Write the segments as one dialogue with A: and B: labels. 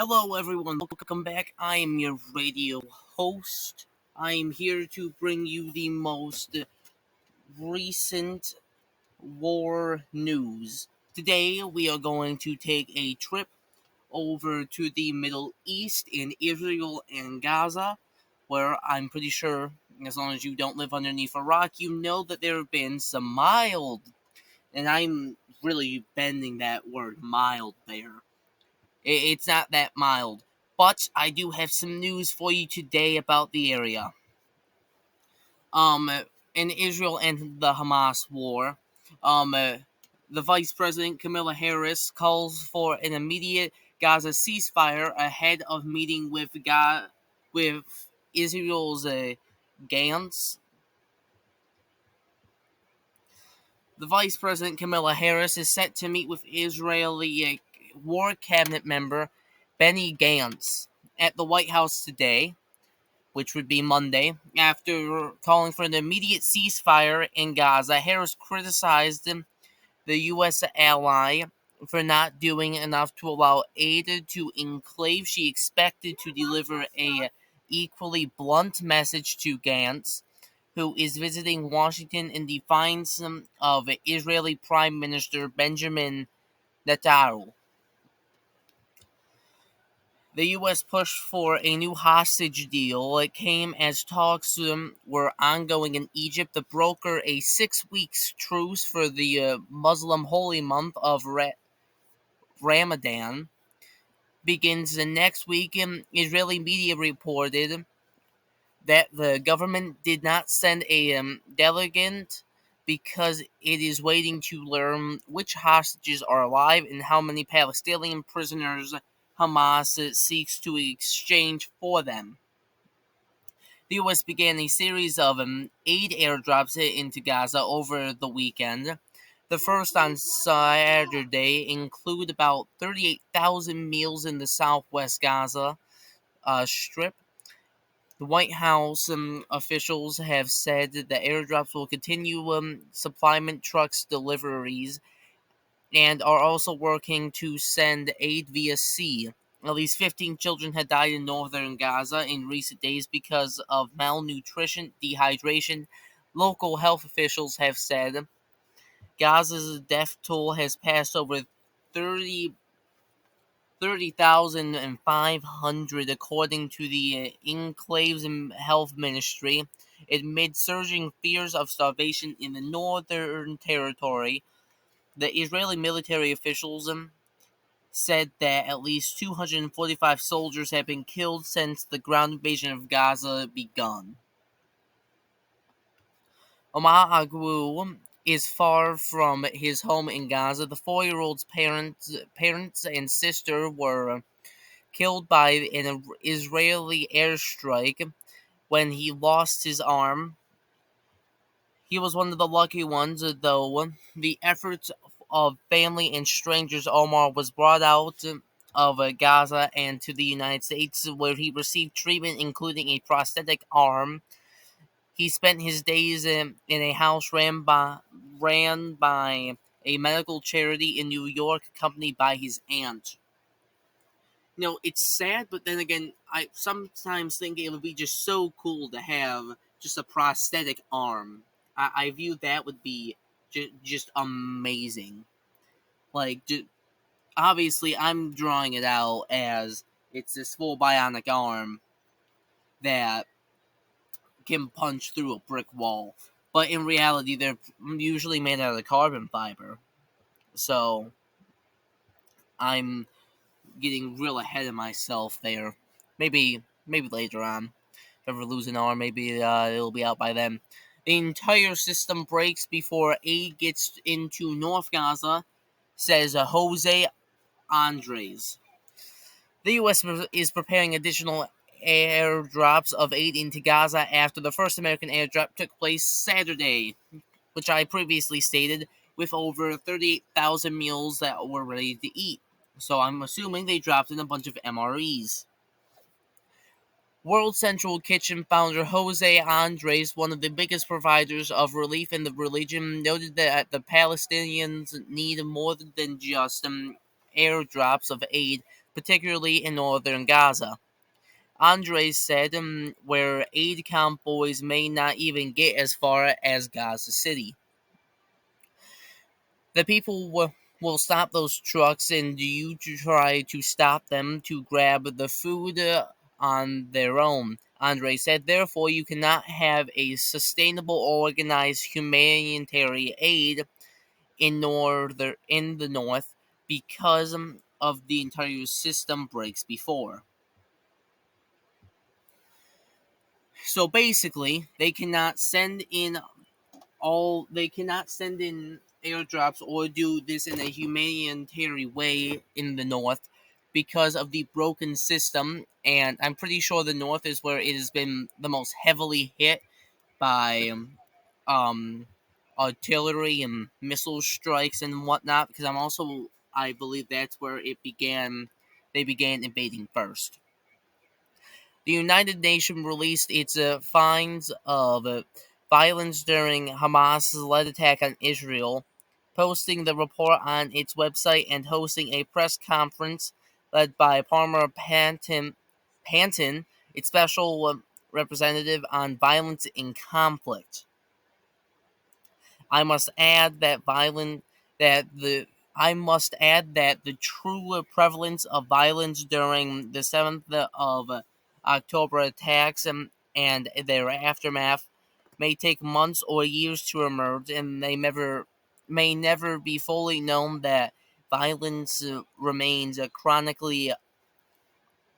A: Hello, everyone. Welcome back. I am your radio host. I am here to bring you the most recent war news. Today, we are going to take a trip over to the Middle East in Israel and Gaza, where I'm pretty sure, as long as you don't live underneath a rock, you know that there have been some mild, and I'm really bending that word mild there. It's not that mild. But I do have some news for you today about the area. Um, in Israel and the Hamas war, um, uh, the Vice President Kamala Harris calls for an immediate Gaza ceasefire ahead of meeting with Israel's Gantz. The Vice President Kamala Harris is set to meet with Israeli War Cabinet member Benny Gantz at the White House today, which would be Monday, after calling for an immediate ceasefire in Gaza. Harris criticized the U.S. ally for not doing enough to allow aid to enclave. She expected to deliver a equally blunt message to Gantz, who is visiting Washington in defiance of Israeli Prime Minister Benjamin Netanyahu. The U.S. pushed for a new hostage deal. It came as talks were ongoing in Egypt to broker a 6 week truce for the Muslim holy month of Ramadan. Begins the next week. Israeli media reported that the government did not send a delegate because it is waiting to learn which hostages are alive and how many Palestinian prisoners Hamas seeks to exchange for them. The U.S. began a series of aid airdrops into Gaza over the weekend. The first on Saturday include about 38,000 meals in the southwest Gaza Strip. The White House officials have said that the airdrops will continue supplement trucks deliveries and are also working to send aid via sea. At least 15 children had died in northern Gaza in recent days because of malnutrition, dehydration. Local health officials have said Gaza's death toll has passed over 30 30,500, according to the Enclave's Health Ministry, amid surging fears of starvation in the Northern Territory. The Israeli military officials said that at least 245 soldiers have been killed since the ground invasion of Gaza begun. Omar Agwu is far from his home in Gaza. The 4-year-old's parents and sister were killed by an Israeli airstrike when he lost his arm. He was one of the lucky ones, though. The efforts of family and strangers, Omar was brought out of Gaza and to the United States, where he received treatment, including a prosthetic arm. He spent his days in a house ran by a medical charity in New York, accompanied by his aunt. It's sad, but then again, I sometimes think it would be just so cool to have just a prosthetic arm. I view that would be just amazing. Like, obviously, I'm drawing it out as it's this full bionic arm that can punch through a brick wall. But in reality, they're usually made out of carbon fiber. So, I'm getting real ahead of myself there. Maybe later on. If I ever lose an arm, maybe it'll be out by then. The entire system breaks before aid gets into North Gaza, says Jose Andres. The U.S. is preparing additional airdrops of aid into Gaza after the first American airdrop took place Saturday, which I previously stated, with over 38,000 meals that were ready to eat. So I'm assuming they dropped in a bunch of MREs. World Central Kitchen founder Jose Andres, one of the biggest providers of relief in the region, noted that the Palestinians need more than just airdrops of aid, particularly in northern Gaza. Andre said where aid convoys may not even get as far as Gaza City. The people will stop those trucks and you to try to stop them to grab the food on their own. Andre said, therefore, you cannot have a sustainable, organized humanitarian aid in the north because of the entire system breaks before. So basically, they cannot send in airdrops or do this in a humanitarian way in the north because of the broken system, and I'm pretty sure the north is where it has been the most heavily hit by um artillery and missile strikes and whatnot, because I believe that's where they began invading first. The United Nations released its finds of violence during Hamas-led attack on Israel, posting the report on its website and hosting a press conference led by Panton, its special representative on violence in conflict. I must add that violent that the I must add that the true prevalence of violence during the 7th of October attacks and their aftermath may take months or years to emerge, and they may never be fully known. That violence remains a chronically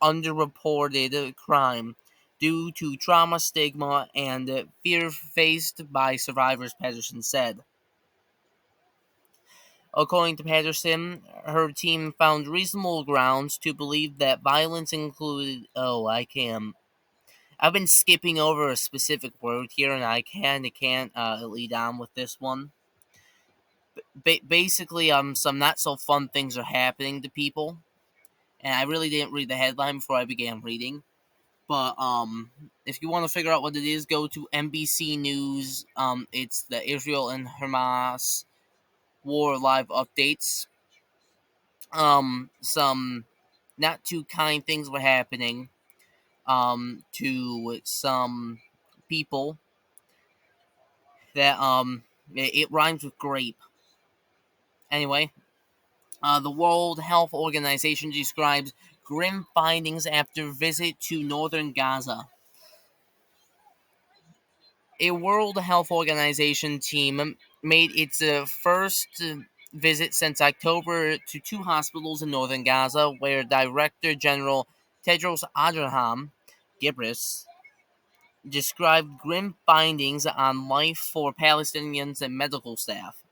A: underreported crime due to trauma, stigma, and fear faced by survivors, Patterson said. According to Patterson, her team found reasonable grounds to believe that violence included. Oh, I can. I've been skipping over a specific word here, and I can't lead on with this one. Basically, some not so fun things are happening to people, and I really didn't read the headline before I began reading. But if you want to figure out what it is, go to NBC News. It's the Israel and Hamas war live updates. Some not too kind things were happening to some people that it rhymes with grape. Anyway, the World Health Organization describes grim findings after visit to northern Gaza. A World Health Organization team made its first visit since October to two hospitals in northern Gaza, where Director General Tedros Adhanom Ghebreyesus described grim findings on life for Palestinians and medical staff.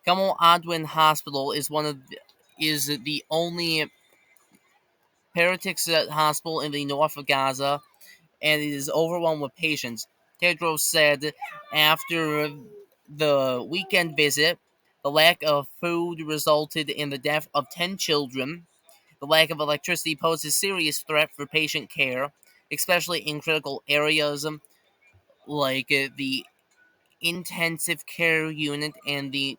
A: Gamal Adwan Hospital is the only paediatrics hospital in the north of Gaza, and it is overwhelmed with patients. Tedros said after the weekend visit, the lack of food resulted in the death of 10 children. The lack of electricity poses a serious threat for patient care, especially in critical areas like the intensive care unit and the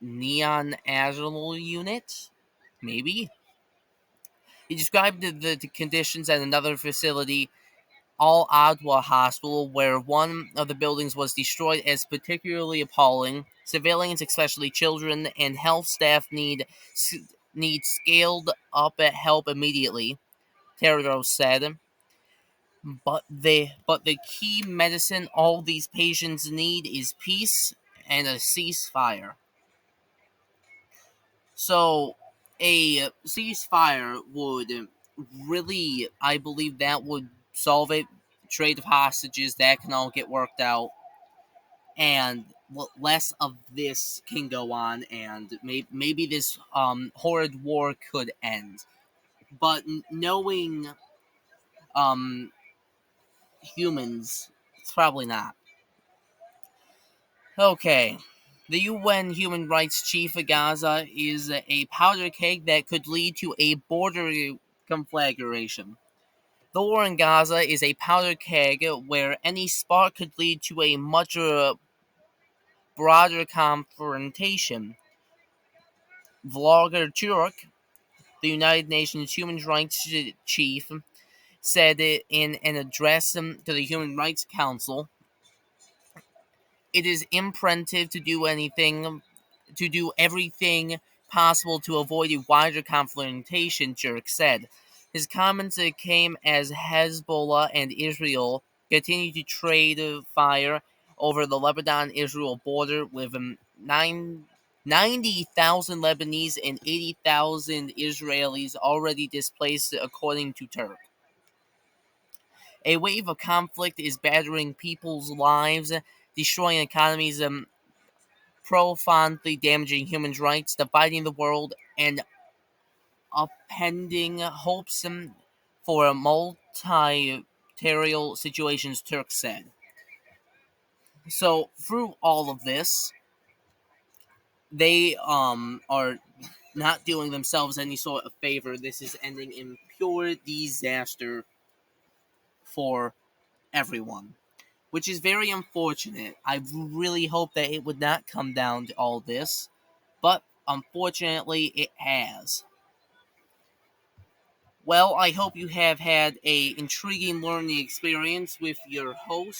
A: neonatal unit. Maybe. He described the conditions at another facility, Al Adwa Hospital, where one of the buildings was destroyed, as particularly appalling. Civilians, especially children and health staff, need scaled up help immediately, Tedros said. But the key medicine all these patients need is peace and a ceasefire. So a ceasefire would really, I believe that would solve it. Trade of hostages, that can all get worked out, and less of this can go on, and maybe this horrid war could end. But knowing um, humans, it's probably not. Okay. The UN Human Rights Chief of Gaza is a powder keg that could lead to a border conflagration. The war in Gaza is a powder keg where any spark could lead to a much broader confrontation. Vlogger Turk, the United Nations Human Rights Chief, said it in an address to the Human Rights Council, "It is imperative to do everything possible to avoid a wider confrontation," Turk said. His comments came as Hezbollah and Israel continue to trade fire over the Lebanon-Israel border, with 90,000 Lebanese and 80,000 Israelis already displaced, according to Turk. A wave of conflict is battering people's lives, destroying economies, profoundly damaging human rights, dividing the world, and upending hopes for a multilateral situations, Turk said. So through all of this, they are not doing themselves any sort of favor. This is ending in pure disaster for everyone, which is very unfortunate. I really hope that it would not come down to all this, but unfortunately it has. Well, I hope you have had a intriguing learning experience with your host,